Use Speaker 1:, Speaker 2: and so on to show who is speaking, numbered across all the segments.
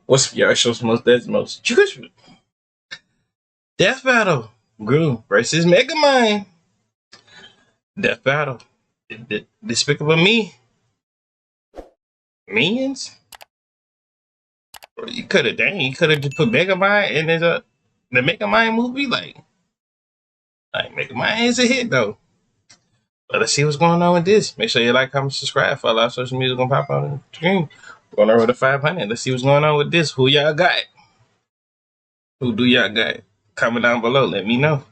Speaker 1: What's your show's most Desmos? Choose Death Battle. Gru versus Megamind. Death Battle. Despicable Me. Minions? You could have just put Megamind in the Megamind movie. Like Megamind is a hit though. But let's see what's going on with this. Make sure you like, comment, subscribe. Follow our social media gonna pop on the screen. We're on the road to 500. Let's see what's going on with this. Who y'all got? Who do y'all got? Comment down below. Let me know.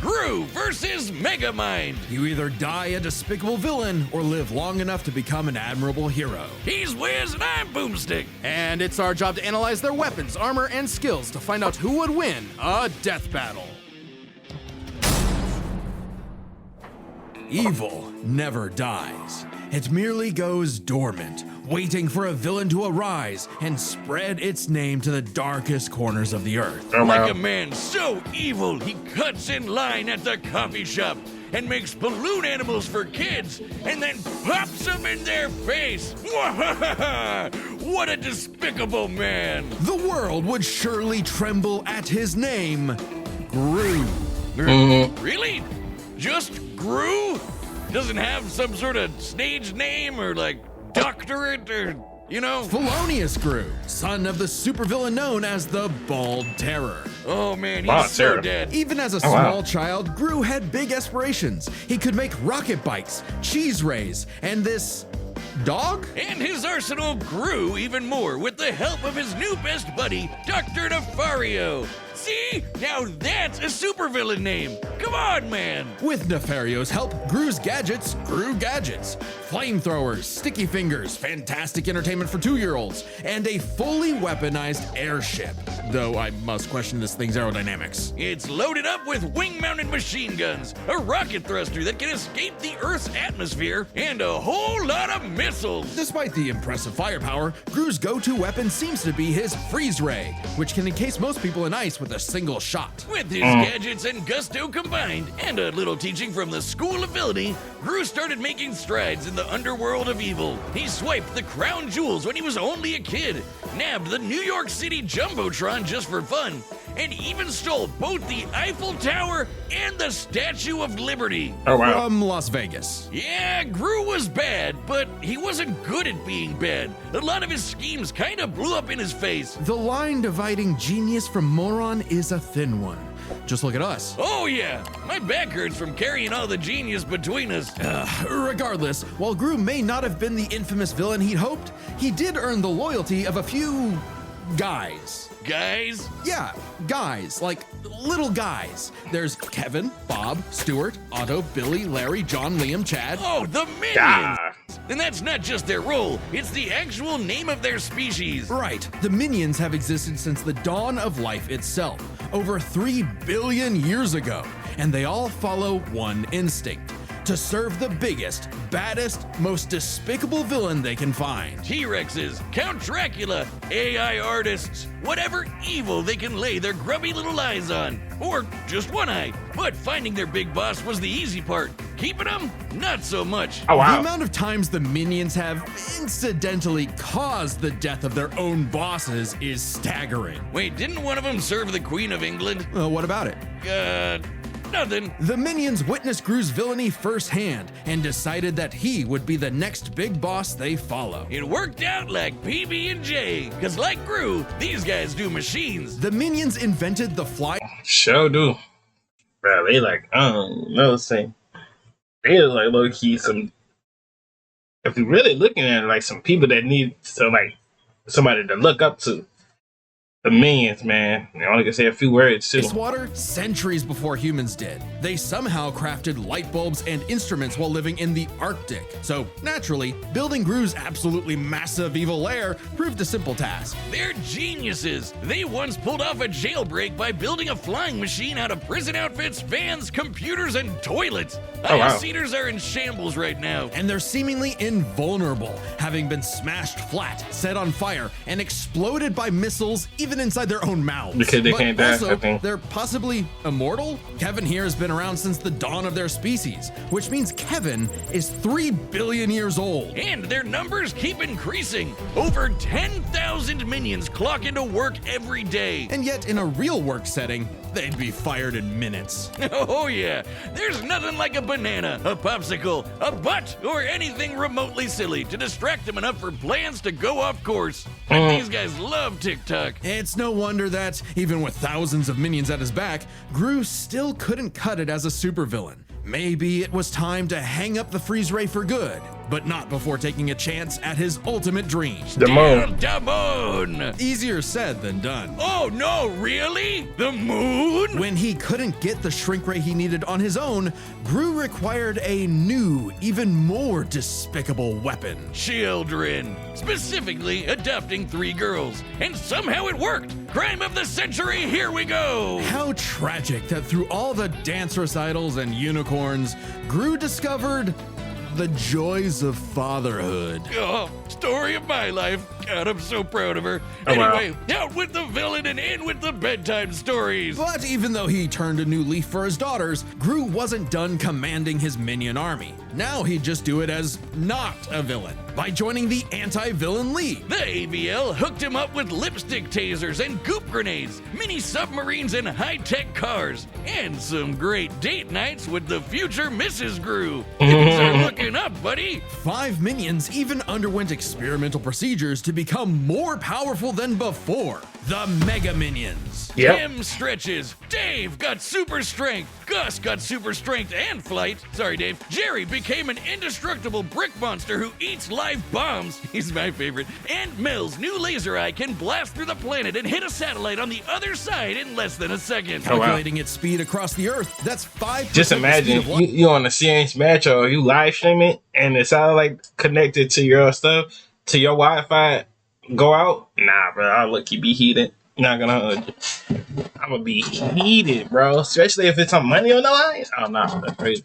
Speaker 2: Gru versus Megamind.
Speaker 3: You either die a despicable villain or live long enough to become an admirable hero.
Speaker 2: He's Wiz and I'm Boomstick.
Speaker 3: And it's our job to analyze their weapons, armor, and skills to find out who would win a death battle. Evil never dies. It merely goes dormant, waiting for a villain to arise and spread its name to the darkest corners of the earth.
Speaker 2: Like a man so evil, he cuts in line at the coffee shop and makes balloon animals for kids and then pops them in their face. What a despicable man.
Speaker 3: The world would surely tremble at his name, Gru.
Speaker 2: Really? Just Gru? Doesn't have some sort of stage name or like doctorate or, you know?
Speaker 3: Felonious Gru, son of the supervillain known as the Bald Terror.
Speaker 2: Oh man, he's
Speaker 1: Wow,
Speaker 2: so
Speaker 1: Terror.
Speaker 2: dead.
Speaker 3: Even as a small child, Gru had big aspirations. He could make rocket bikes, cheese rays, and this dog?
Speaker 2: And his arsenal grew even more with the help of his new best buddy, Dr. Nefario. See? Now that's a supervillain name. Come on, man.
Speaker 3: With Nefario's help, Gru's gadgets grew gadgets. Flamethrowers, sticky fingers, fantastic entertainment for 2-year-olds, and a fully weaponized airship. Though I must question this thing's aerodynamics.
Speaker 2: It's loaded up with wing-mounted machine guns, a rocket thruster that can escape the Earth's atmosphere, and a whole lot of missiles.
Speaker 3: Despite the impressive firepower, Gru's go-to weapon seems to be his freeze ray, which can encase most people in ice with a single shot.
Speaker 2: With his gadgets and gusto combined, and a little teaching from the School of Villainy, Gru started making strides in the underworld of evil. He swiped the crown jewels when he was only a kid, nabbed the New York City Jumbotron just for fun, and even stole both the Eiffel Tower and the Statue of Liberty.
Speaker 1: Oh wow.
Speaker 3: From Las Vegas.
Speaker 2: Yeah, Gru was bad, but he wasn't good at being bad. A lot of his schemes kind of blew up in his face.
Speaker 3: The line dividing genius from moron is a thin one. Just look at us.
Speaker 2: Oh yeah, my back hurts from carrying all the genius between us.
Speaker 3: Regardless, while Gru may not have been the infamous villain he'd hoped, he did earn the loyalty of a few guys.
Speaker 2: Guys?
Speaker 3: Yeah, guys, like little guys. There's Kevin, Bob, Stuart, Otto, Billy, Larry, John, Liam, Chad.
Speaker 2: Oh, the Minions!
Speaker 1: Ah.
Speaker 2: And that's not just their role, it's the actual name of their species.
Speaker 3: Right, the Minions have existed since the dawn of life itself, over 3 billion years ago, and they all follow one instinct: to serve the biggest, baddest, most despicable villain they can find.
Speaker 2: T-Rexes, Count Dracula, AI artists, whatever evil they can lay their grubby little eyes on. Or just one eye. But finding their big boss was the easy part. Keeping them, not so much.
Speaker 1: Oh wow.
Speaker 3: The amount of times the Minions have incidentally caused the death of their own bosses is staggering.
Speaker 2: Wait, didn't one of them serve the Queen of England?
Speaker 3: What about it?
Speaker 2: Nothing.
Speaker 3: The Minions witnessed Gru's villainy firsthand and decided that he would be the next big boss they follow.
Speaker 2: It worked out like PB&J, because like Gru, these guys do machines.
Speaker 3: The Minions invented the fly.
Speaker 1: Sure do. Bro, they like, I don't know, say they like low key some. If you're really looking at it, like some people that need to like somebody to look up to. The Minions, man. I only can say a few words too.
Speaker 3: Ice water centuries before humans did. They somehow crafted light bulbs and instruments while living in the Arctic. So naturally, building Gru's absolutely massive evil lair proved a simple task.
Speaker 2: They're geniuses. They once pulled off a jailbreak by building a flying machine out of prison outfits, vans, computers, and toilets.
Speaker 1: Oh, wow.
Speaker 2: Ice Eaters are in shambles right now.
Speaker 3: And they're seemingly invulnerable, having been smashed flat, set on fire, and exploded by missiles even even inside their own mouths.
Speaker 1: Because they
Speaker 3: But
Speaker 1: can't die,
Speaker 3: also,
Speaker 1: I think.
Speaker 3: they're possibly immortal? Kevin here has been around since the dawn of their species, which means Kevin is 3 billion years old.
Speaker 2: And their numbers keep increasing. Over 10,000 minions clock into work every day.
Speaker 3: And yet, in a real work setting, they'd be fired in minutes.
Speaker 2: Oh yeah, there's nothing like a banana, a popsicle, a butt, or anything remotely silly to distract them enough for plans to go off course. But these guys love TikTok.
Speaker 3: It's no wonder that, even with thousands of minions at his back, Gru still couldn't cut it as a supervillain. Maybe it was time to hang up the freeze ray for good, but not before taking a chance at his ultimate dream.
Speaker 1: The moon.
Speaker 2: The moon!
Speaker 3: Easier said than done.
Speaker 2: Oh no, really? The moon?
Speaker 3: When he couldn't get the shrink ray he needed on his own, Gru required a new, even more despicable weapon.
Speaker 2: Children. Specifically, adopting 3 girls. And somehow it worked! Crime of the century, here we go!
Speaker 3: How tragic that through all the dance recitals and unicorns, Gru discovered the joys of fatherhood.
Speaker 2: Oh, story of my life. God, I'm so proud of her.
Speaker 1: Oh, wow.
Speaker 2: Anyway, out with the villain and in with the bedtime stories.
Speaker 3: But even though he turned a new leaf for his daughters, Gru wasn't done commanding his minion army. Now he'd just do it as not a villain, by joining the Anti-Villain League.
Speaker 2: The AVL hooked him up with lipstick tasers and goop grenades, mini submarines and high-tech cars, and some great date nights with the future Mrs. Gru. Things are looking up, buddy.
Speaker 3: 5 minions even underwent experimental procedures to become more powerful than before. The Mega Minions.
Speaker 1: Yep.
Speaker 2: Tim stretches. Dave got super strength. Gus got super strength and flight. Sorry, Dave. Jerry became an indestructible brick monster who eats live bombs. He's my favorite. And Mills' new laser eye can blast through the planet and hit a satellite on the other side in less than a second.
Speaker 1: Oh, wow.
Speaker 3: Calculating its speed across the Earth, that's 5%.
Speaker 1: Just imagine
Speaker 3: the speed of light.
Speaker 1: you on a serious match or you live stream it and the satellite connected to your stuff, to your Wi-Fi go out. Nah, bro, I'll look you be heated. Not gonna hold you. I'm gonna be heated, bro. Especially if it's some money on the line. Oh, nah, that's crazy.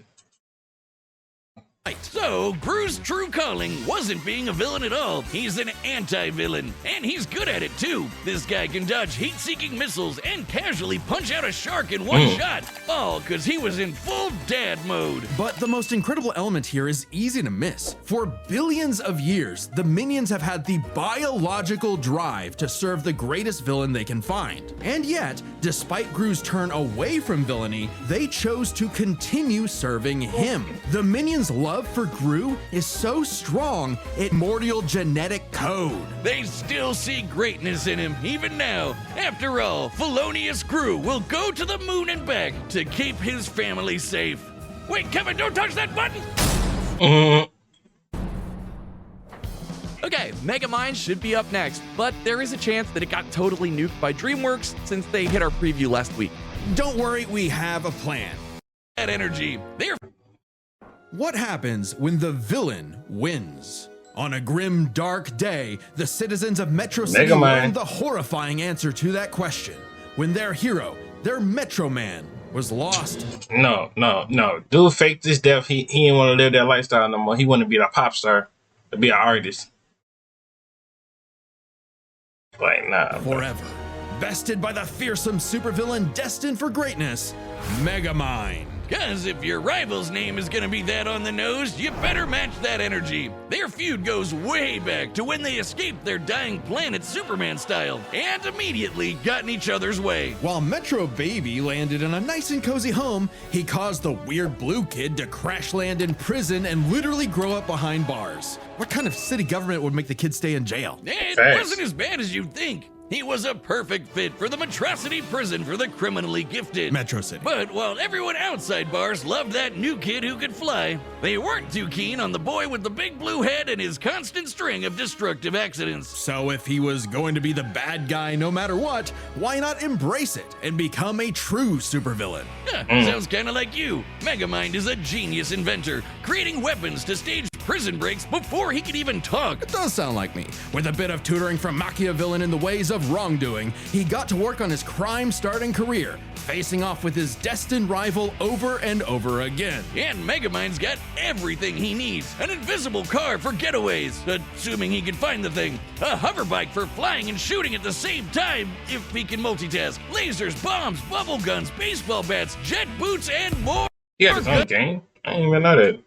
Speaker 2: So, Gru's true calling wasn't being a villain at all. He's an anti-villain, and he's good at it too. This guy can dodge heat-seeking missiles and casually punch out a shark in one shot. All because he was in full dad mode.
Speaker 3: But the most incredible element here is easy to miss. For billions of years, the minions have had the biological drive to serve the greatest villain they can find. And yet, despite Gru's turn away from villainy, they chose to continue serving him. The minions' love for Gru is so strong, it immortal genetic code.
Speaker 2: They still see greatness in him, even now. After all, Felonious Gru will go to the moon and back to keep his family safe. Wait, Kevin, don't touch that button!
Speaker 4: Okay, Megamind should be up next, but there is a chance that it got totally nuked by DreamWorks since they hit our preview last week.
Speaker 3: Don't worry, we have a plan.
Speaker 2: That energy. They're
Speaker 3: What happens when the villain wins? On a grim, dark day, the citizens of Metro City
Speaker 1: Megamind.
Speaker 3: learned the horrifying answer to that question. When their hero, their Metro Man, was lost.
Speaker 1: No. Dude faked this death. He didn't want to live that lifestyle no more. He wanted to be a pop star, to be an artist. Like, nah. bro.
Speaker 3: Forever. Bested by the fearsome supervillain destined for greatness, Megamind.
Speaker 2: Cause if your rival's name is gonna be that on the nose, you better match that energy. Their feud goes way back to when they escaped their dying planet Superman style, and immediately got in each other's way.
Speaker 3: While Metro Baby landed in a nice and cozy home, he caused the weird blue kid to crash land in prison and literally grow up behind bars. What kind of city government would make the kid stay in jail?
Speaker 2: It
Speaker 1: Thanks.
Speaker 2: wasn't as bad as you'd think. He was a perfect fit for the Metrocity prison for the criminally gifted.
Speaker 3: Metro City.
Speaker 2: But while everyone outside bars loved that new kid who could fly, they weren't too keen on the boy with the big blue head and his constant string of destructive accidents.
Speaker 3: So if he was going to be the bad guy no matter what, why not embrace it and become a true supervillain?
Speaker 2: Sounds kinda like you. Megamind is a genius inventor, creating weapons to stage prison breaks before he could even talk.
Speaker 3: It does sound like me. With a bit of tutoring from Machiavellian in the ways of wrongdoing, he got to work on his crime-starting career, facing off with his destined rival over and over again.
Speaker 2: And Megamind's got everything he needs. An invisible car for getaways, assuming he can find the thing. A hover bike for flying and shooting at the same time, if he can multitask. Lasers, bombs, bubble guns, baseball bats, jet boots, and more.
Speaker 1: He had his own game. I didn't even know that.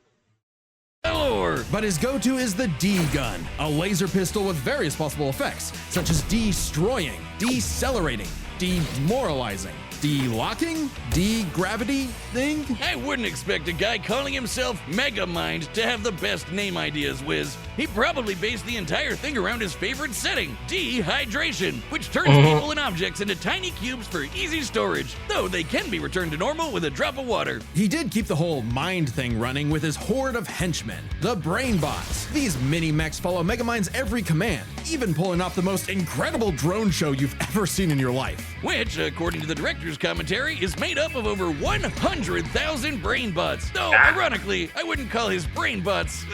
Speaker 2: Galore.
Speaker 3: But his go-to is the D-gun, a laser pistol with various possible effects, such as destroying, decelerating, demoralizing, de-locking, de-gravity thing.
Speaker 2: I wouldn't expect a guy calling himself Megamind to have the best name ideas, Wiz. He probably based the entire thing around his favorite setting, dehydration, which turns people and objects into tiny cubes for easy storage, though they can be returned to normal with a drop of water.
Speaker 3: He did keep the whole mind thing running with his horde of henchmen, the Brainbots. These mini-mechs follow Megamind's every command, even pulling off the most incredible drone show you've ever seen in your life.
Speaker 2: Which, according to the director's commentary, is made up of over 100,000 Brainbots. Though, ironically, I wouldn't call his Brainbots,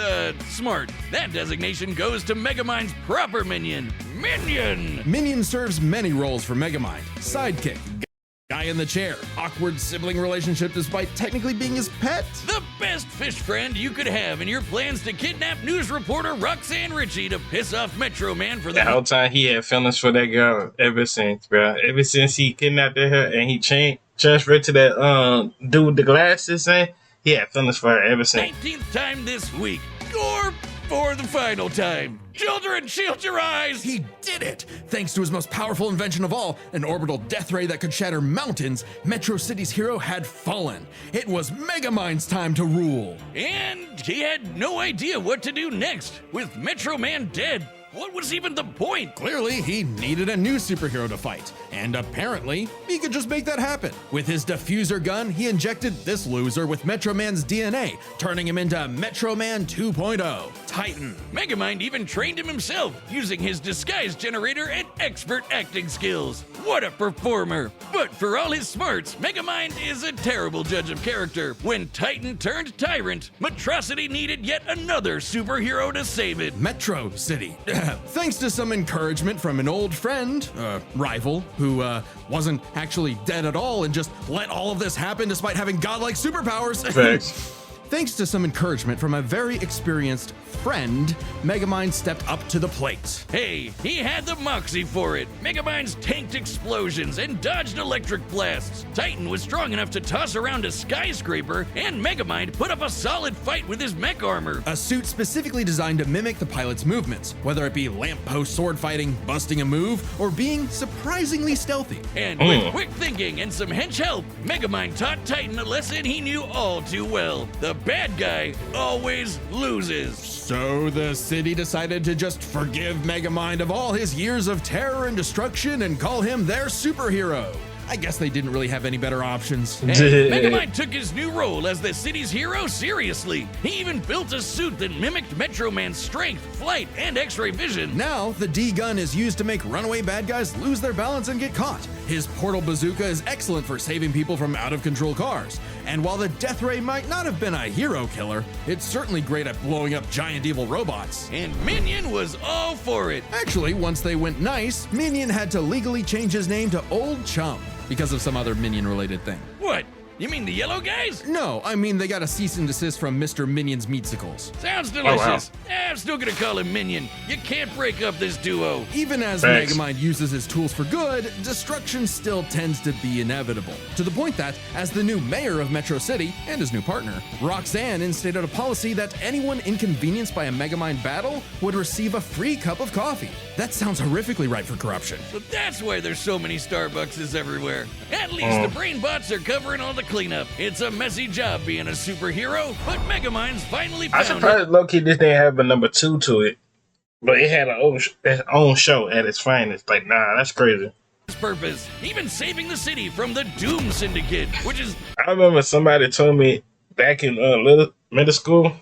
Speaker 2: smart. That designation goes to Megamind's proper minion, Minion!
Speaker 3: Minion serves many roles for Megamind. Sidekick, guy in the chair, awkward sibling relationship despite technically being his pet.
Speaker 2: The best fish friend you could have in your plans to kidnap news reporter Roxanne Ritchie to piss off Metro Man for
Speaker 1: The whole time he had feelings for that girl ever since, bro. Ever since he kidnapped her and he transferred to that dude with the glasses, he had feelings for her ever since.
Speaker 2: 19th time this week, or for the final time. Children, shield your eyes!
Speaker 3: He did it! Thanks to his most powerful invention of all, an orbital death ray that could shatter mountains, Metro City's hero had fallen. It was Megamind's time to rule.
Speaker 2: And he had no idea what to do next. With Metro Man dead, what was even the point?
Speaker 3: Clearly, he needed a new superhero to fight, and apparently, he could just make that happen. With his diffuser gun, he injected this loser with Metro Man's DNA, turning him into Metro Man 2.0, Titan.
Speaker 2: Megamind even trained him himself, using his disguise generator and expert acting skills. What a performer! But for all his smarts, Megamind is a terrible judge of character. When Titan turned tyrant, Metrocity needed yet another superhero to save it.
Speaker 3: Metro City. Thanks to some encouragement from an old friend, rival, who wasn't actually dead at all and just let all of this happen despite having godlike superpowers.
Speaker 1: Thanks.
Speaker 3: Thanks to some encouragement from a very experienced friend, Megamind stepped up to the plate.
Speaker 2: Hey, he had the moxie for it. Megamind's tanked explosions and dodged electric blasts. Titan was strong enough to toss around a skyscraper, and Megamind put up a solid fight with his mech armor.
Speaker 3: A suit specifically designed to mimic the pilot's movements, whether it be lamppost sword fighting, busting a move, or being surprisingly stealthy.
Speaker 2: And with quick thinking and some hench help, Megamind taught Titan a lesson he knew all too well. The bad guy always loses.
Speaker 3: So the city decided to just forgive Megamind of all his years of terror and destruction and call him their superhero. I guess they didn't really have any better options.
Speaker 2: And Megamind took his new role as the city's hero seriously. He even built a suit that mimicked Metro Man's strength, flight, and X-ray vision.
Speaker 3: Now, the D-gun is used to make runaway bad guys lose their balance and get caught. His portal bazooka is excellent for saving people from out-of-control cars. And while the Death Ray might not have been a hero killer, it's certainly great at blowing up giant evil robots.
Speaker 2: And Minion was all for it.
Speaker 3: Actually, once they went nice, Minion had to legally change his name to Old Chum because of some other Minion-related thing.
Speaker 2: What? You mean the yellow guys?
Speaker 3: No, I mean they got a cease and desist from Mr. Minion's Meatsicles.
Speaker 2: Sounds delicious.
Speaker 1: Oh,
Speaker 2: I'm still gonna call him Minion. You can't break up this duo.
Speaker 3: Even as
Speaker 1: Thanks.
Speaker 3: Megamind uses his tools for good, destruction still tends to be inevitable. To the point that, as the new mayor of Metro City and his new partner, Roxanne instated a policy that anyone inconvenienced by a Megamind battle would receive a free cup of coffee. That sounds horrifically ripe for corruption.
Speaker 2: So that's why there's so many Starbuckses everywhere. At least the brain bots are covering all the cleanup. It's a messy job being a superhero, but Megamind's finally
Speaker 1: I'm
Speaker 2: found
Speaker 1: surprised low-key this didn't have a number 2 to it. But it had its own show at its finest. Like, nah, that's crazy.
Speaker 2: his purpose, even saving the city from the Doom Syndicate, which is...
Speaker 1: I remember somebody told me back in middle school,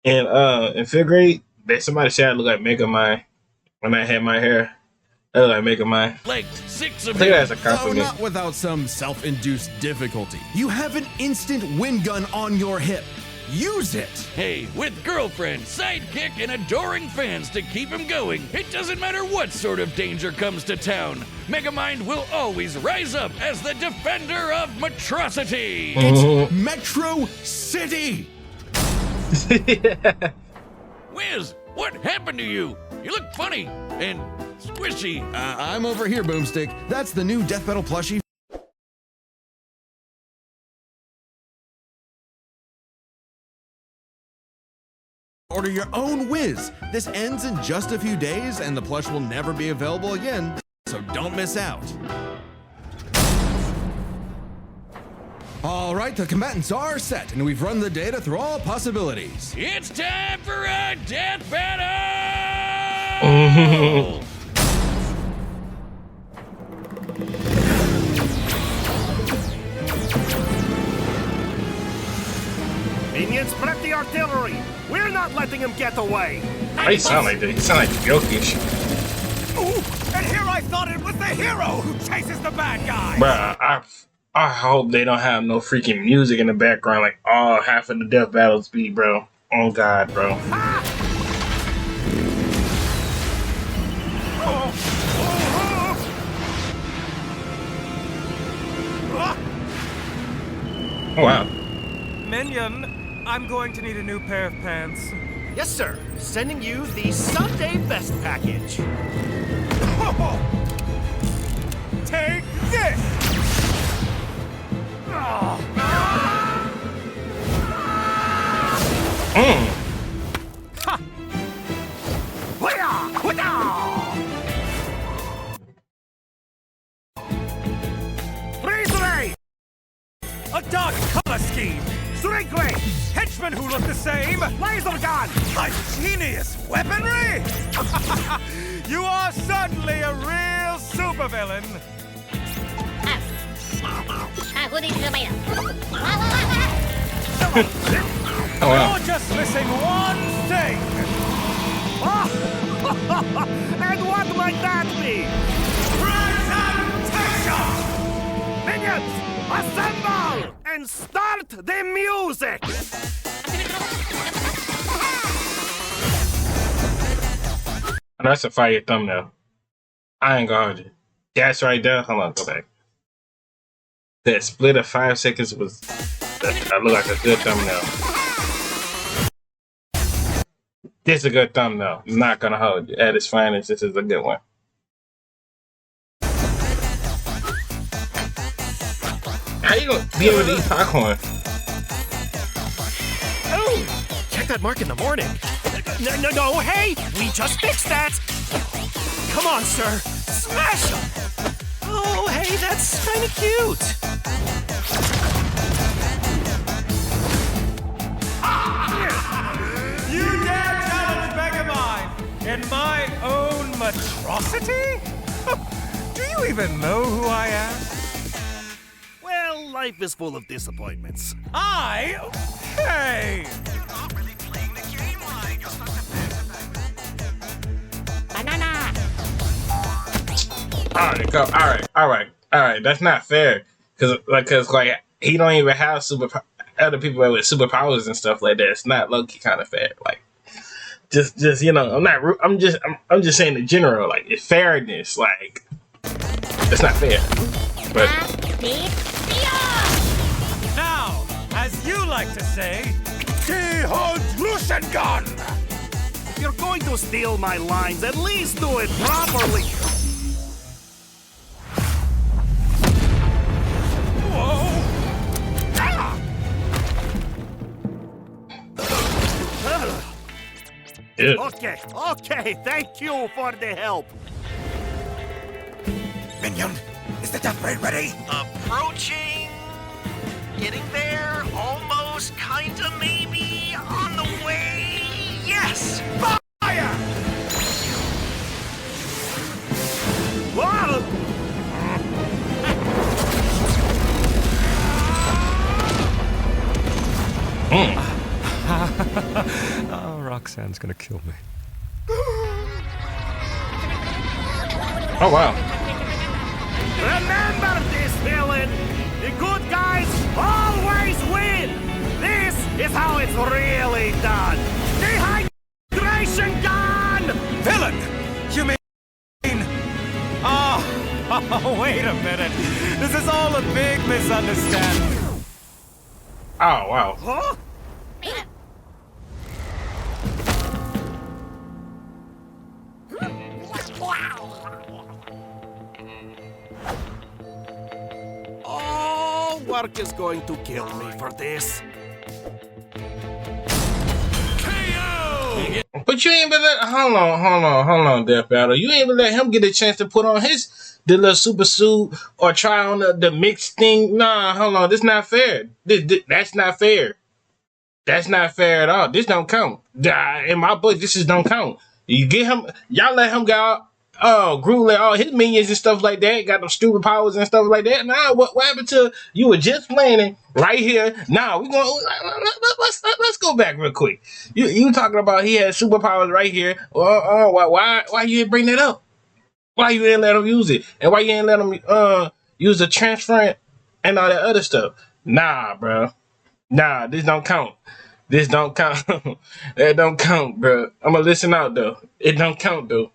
Speaker 1: in 5th grade, that somebody said I look like Megamind when I had my hair. I look like Megamind.
Speaker 2: like 6 of
Speaker 1: I think
Speaker 2: them.
Speaker 1: that's a
Speaker 3: Oh,
Speaker 1: compliment.
Speaker 3: not without some self-induced difficulty. You have an instant wind gun on your hip. use it.
Speaker 2: Hey, with girlfriend, sidekick, and adoring fans to keep him going, it doesn't matter what sort of danger comes to town. Megamind will always rise up as the defender of Metrocity.
Speaker 3: It's Metro City.
Speaker 2: Wiz, what happened to you? You look funny and squishy.
Speaker 3: I'm over here, Boomstick. That's the new death metal plushie. Order your own Wiz. This ends in just a few days, and the plush will never be available again, so don't miss out. All right, the combatants are set, and we've run the data through all possibilities.
Speaker 2: It's time for a death battle!
Speaker 5: Minions, prep the artillery! We're not letting him get away!
Speaker 1: Why you sound like that? You sound like Jokic.
Speaker 5: Ooh, and here I thought it was the hero who chases the bad guy!
Speaker 1: Bruh, I hope they don't have no freaking music in the background like all half of the death battles be, bro. Oh God, bro.
Speaker 5: Ah! Oh,
Speaker 1: Oh wow.
Speaker 6: Minion, I'm going to need a new pair of pants.
Speaker 5: yes, sir. Sending you the Sunday Best Package.
Speaker 6: Take this!
Speaker 5: Freeze ray!
Speaker 6: A dark color scheme!
Speaker 5: Strike ray!
Speaker 6: Henchmen who look the same!
Speaker 5: Laser gun!
Speaker 6: Ingenious weaponry! You are certainly a real supervillain!
Speaker 1: Oh wow.
Speaker 6: You're just missing one thing!
Speaker 5: And what might that be?
Speaker 6: Presentation!
Speaker 5: Minions, assemble! And start the music!
Speaker 1: That's a fire thumbnail. I ain't gonna hold you. That's right there. Hold on, go back. That split of 5 seconds was that looked like a good thumbnail. This is a good thumbnail. I'm not gonna hold you. At its finest, this is a good one. How you gonna be able to eat popcorn?
Speaker 5: Oh, check that mark in the morning. No, hey, we just fixed that. Come on, sir, smash him. Oh, hey, that's kind of cute.
Speaker 6: You dare challenge Megamind in my own Metrocity? Do you even know who I am?
Speaker 5: Well, life is full of disappointments.
Speaker 6: Hey!
Speaker 1: Alright, go. Alright. That's not fair. Cause he don't even have other people with superpowers and stuff like that. It's not low key kind of fair. Like, just you know, I'm just saying in general. Like, it's fairness. Like, it's not fair. But
Speaker 6: Now, as you like to say, Gun!
Speaker 5: If you're going to steal my lines, at least do it properly.
Speaker 1: yeah.
Speaker 5: Okay, thank you for the help.
Speaker 6: Minion, is the death ray ready?
Speaker 5: Approaching. Getting there. Almost. Kinda. Maybe. On the way. Yes.
Speaker 6: Fire!
Speaker 5: Whoa!
Speaker 6: Oh, Roxanne's gonna kill me.
Speaker 1: Oh wow.
Speaker 5: Remember this, villain. The good guys always win. This is how it it's really done. Dehydration gun!
Speaker 6: Villain! You mean... Oh, wait a minute. This is all a big misunderstanding.
Speaker 1: Oh wow.
Speaker 5: Huh? Oh, work is going to kill me for this.
Speaker 1: But you ain't been let hold on, Death Battle. You ain't even let him get a chance to put on the little super suit or try on the mixed thing. Nah, hold on, this not fair. That's not fair. That's not fair at all. This don't count. In my book, this just don't count. You get him, y'all let him go out. Oh, Groot let all his minions and stuff like that, got them stupid powers and stuff like that. Nah, what happened to you were just planning right here? Nah, we going let's go back real quick. You talking about he had superpowers right here? Why you didn't bring that up? Why you didn't let him use it? And why you didn't let him use the transferent and all that other stuff? Nah, bro. Nah, this don't count. This don't count. That don't count, bro. I'm gonna listen out though. It don't count though.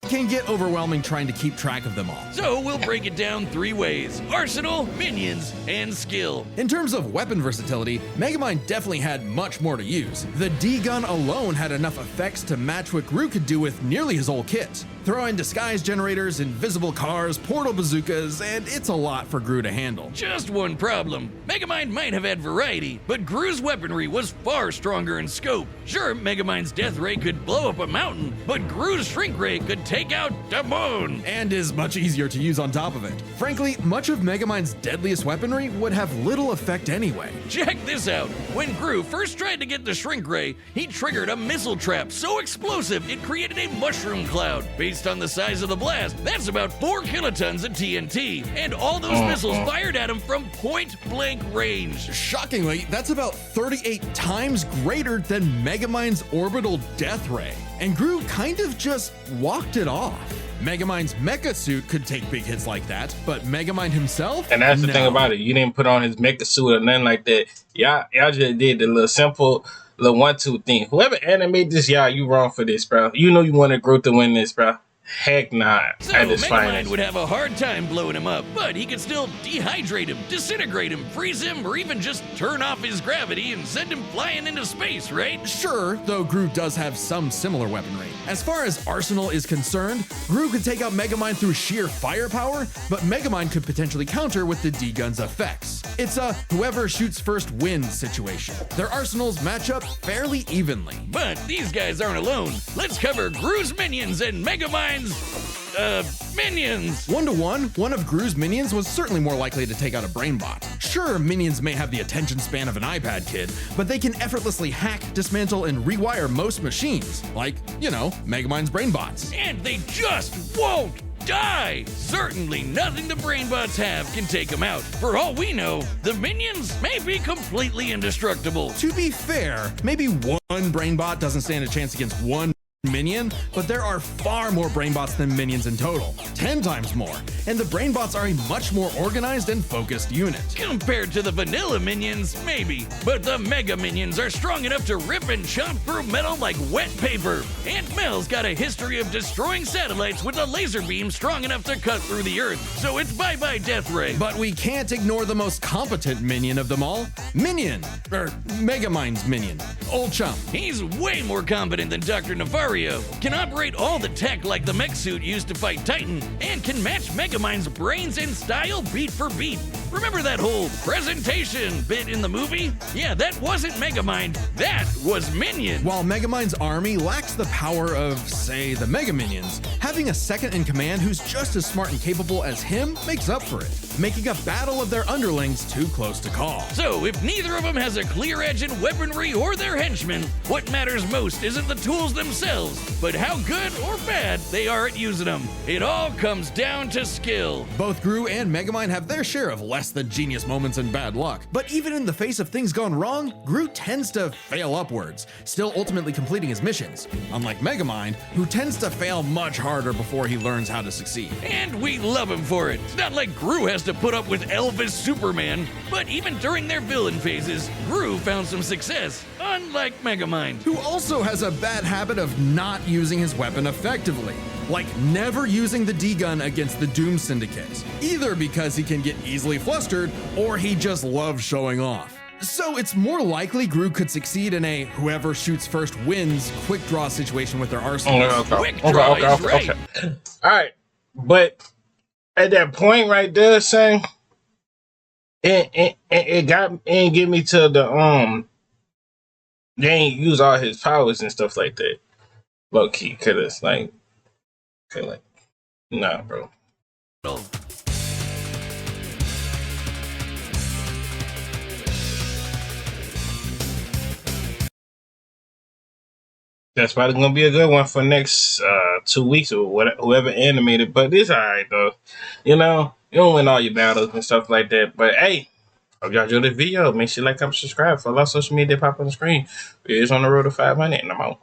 Speaker 3: It can get overwhelming trying to keep track of them all.
Speaker 2: So we'll break it down 3 ways: arsenal, minions, and skill.
Speaker 3: In terms of weapon versatility, Megamind definitely had much more to use. The D-gun alone had enough effects to match what Groot could do with nearly his whole kit. Throw in disguise generators, invisible cars, portal bazookas, and it's a lot for Groot to handle.
Speaker 2: Just one problem. Megamind might have had variety, but Groot's weaponry was far stronger in scope. Sure, Megamind's death ray could blow up a mountain, but Groot's shrink ray could take out the moon.
Speaker 3: And is much easier to use on top of it. Frankly, much of Megamind's deadliest weaponry would have little effect anyway.
Speaker 2: Check this out. When Groot first tried to get the shrink ray, he triggered a missile trap so explosive it created a mushroom cloud. Based on the size of the blast, that's about 4 kilotons of TNT, and all those missiles fired at him from point-blank range.
Speaker 3: Shockingly, that's about 38 times greater than Megamind's orbital death ray. And Groot kind of just walked it off. Megamind's mecha suit could take big hits like that, but Megamind himself?
Speaker 1: And that's the
Speaker 3: No.
Speaker 1: thing about it. You didn't put on his mecha suit or nothing like that. Y'all just did the little simple little 1-2 thing. Whoever animated this, you wrong for this, bro. You know you wanted Groot to win this, bro. Heck nah.
Speaker 2: So
Speaker 1: At his
Speaker 2: Megamind
Speaker 1: finest.
Speaker 2: would have a hard time blowing him up, but he could still dehydrate him, disintegrate him, freeze him, or even just turn off his gravity and send him flying into space, right?
Speaker 3: Sure, though Groot does have some similar weaponry. As far as arsenal is concerned, Groot could take out Megamind through sheer firepower, but Megamind could potentially counter with the D-gun's effects. It's a whoever shoots first wins situation. Their arsenals match up fairly evenly.
Speaker 2: But these guys aren't alone. Let's cover Groot's minions and Megamind's minions.
Speaker 3: 1-to-1, one of Groot's minions was certainly more likely to take out a brainbot. Sure, minions may have the attention span of an iPad kid, but they can effortlessly hack, dismantle, and rewire most machines, like, Megamind's brainbots.
Speaker 2: And they just won't die. Certainly nothing the brainbots have can take them out. For all we know, the minions may be completely indestructible.
Speaker 3: To be fair, maybe one brainbot doesn't stand a chance against one minion, but there are far more brainbots than minions in total, 10 times more, and the brainbots are a much more organized and focused unit.
Speaker 2: Compared to the vanilla minions, maybe, but the mega minions are strong enough to rip and chop through metal like wet paper. Aunt Mel's got a history of destroying satellites with a laser beam strong enough to cut through the earth, so it's bye-bye Death Ray.
Speaker 3: But we can't ignore the most competent minion of them all, Megamind's minion, Old Chum.
Speaker 2: He's way more competent than Dr. Navarro, can operate all the tech like the mech suit used to fight Titan, and can match Megamind's brains and style beat for beat. Remember that whole presentation bit in the movie? Yeah, that wasn't Megamind, that was Minion.
Speaker 3: While Megamind's army lacks the power of, say, the Mega Minions, having a second in command who's just as smart and capable as him makes up for it, making a battle of their underlings too close to call.
Speaker 2: So, if neither of them has a clear edge in weaponry or their henchmen, what matters most isn't the tools themselves, but how good or bad they are at using them. It all comes down to skill.
Speaker 3: Both Groot and Megamind have their share of less than genius moments and bad luck. But even in the face of things gone wrong, Gru tends to fail upwards, still ultimately completing his missions, unlike Megamind, who tends to fail much harder before he learns how to succeed.
Speaker 2: And we love him for it. It's not like Gru has to put up with Elvis Superman, but even during their villain phases, Gru found some success, unlike Megamind.
Speaker 3: Who also has a bad habit of not using his weapon effectively, like never using the D-gun against the Doom Syndicate, either because he can get easily flustered or he just loves showing off. So it's more likely Gru could succeed in a whoever shoots first wins quick draw situation with their arsenal.
Speaker 1: Okay. All right, but at that point right there, saying it get me to the they ain't use all his powers and stuff like that. Low key, cause it's like, nah, bro. That's probably gonna be a good one for next 2 weeks or whatever, whoever animated. But it's alright though. You know, you don't win all your battles and stuff like that. But hey, hope y'all enjoyed this video. Make sure you like, comment, subscribe. Follow our social media pop on the screen. It is on the road to 500 and I'm out.